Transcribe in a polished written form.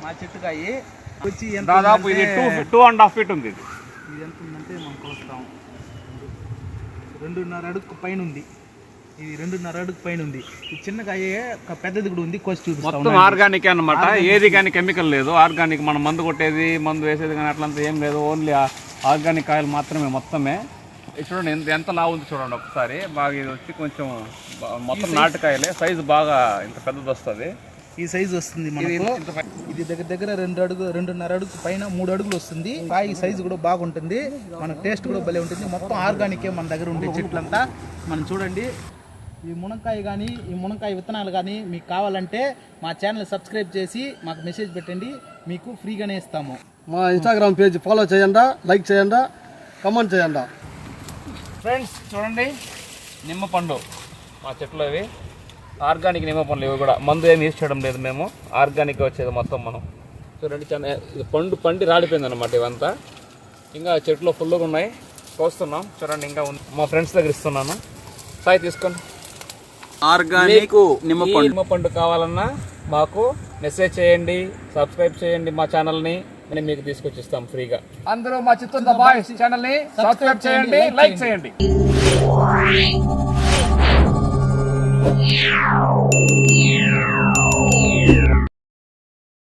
మా చెట్టుకాయ వచ్చి దాదాపు ఇది 2.5 ఫీట్ ఉంది. ఇది ఎంత ఉందంటే మనం కొలుస్తాం 2.5 అడుగు పైన ఉంది. ఇది 2.5 అడుగు పైన ఉంది. ఈ చిన్నకాయ పెద్దది కూడా ఉంది. కోసి చూపిస్తాం. మొత్తం ఆర్గానిక్ అన్నమాట. ఏది కానీ కెమికల్ లేదు. ఆర్గానిక్, మనం మందు కొట్టేది మందు వేసేది కానీ అట్లంతా ఏం లేదు. ఓన్లీ ఆర్గానిక్ కాయలు మాత్రమే మొత్తమే. చూడండి ఎంత లావు ఉంది చూడండి ఒకసారి. బాగా ఇది వచ్చి కొంచెం మొత్తం నాటుకాయలే. సైజు బాగా ఇంత పెద్దది వస్తుంది. ఈ సైజు వస్తుంది మనకు. ఇది దగ్గర 2.5 అడుగు పైన 3 అడుగులు వస్తుంది. కాయ సైజు కూడా బాగుంటుంది. మన టేస్ట్ కూడా భలే ఉంటుంది. మొత్తం ఆర్గానికే మన దగ్గర ఉండే చెట్లంతా. మనం చూడండి, ఈ మునక్కాయ కానీ ఈ మునక్కాయ విత్తనాలు కానీ మీకు కావాలంటే మా ఛానల్ సబ్స్క్రైబ్ చేసి మాకు మెసేజ్ పెట్టండి. మీకు ఫ్రీగానే ఇస్తాము. మా ఇన్స్టాగ్రామ్ పేజ్ ఫాలో చేయండి, లైక్ చేయండి, కామెంట్ చేయండి. ఫ్రెండ్స్ చూడండి, నిమ్మ పండు మా చెట్లు అవి ఆర్గానిక్ నిమ్మ పండ్లు. ఇవి కూడా మందు ఏమి యూజ్ చేయడం లేదు మేము. ఆర్గానిక్ వచ్చేది మొత్తం మనం. చూడండి పండి రాలిపోయింది అనమాట ఇవంతా. ఇంకా చెట్లు ఫుల్గా ఉన్నాయి, కోస్తున్నాం. చూడండి ఇంకా ఉంది. మా ఫ్రెండ్స్ దగ్గర ఇస్తున్నాను. సాయి తీసుకోండి. ఆర్గానిక్ నిమ్మ పండు కావాలన్నా మాకు మెసేజ్ చేయండి, సబ్స్క్రైబ్ చేయండి మా ఛానల్ని. నేను మీకు తీసుకొచ్చి ఇస్తాం ఫ్రీగా. అందరూ మా చిత్తూరు ద బాయ్స్ ఛానల్ని సబ్స్క్రైబ్ చేయండి, లైక్ చేయండి.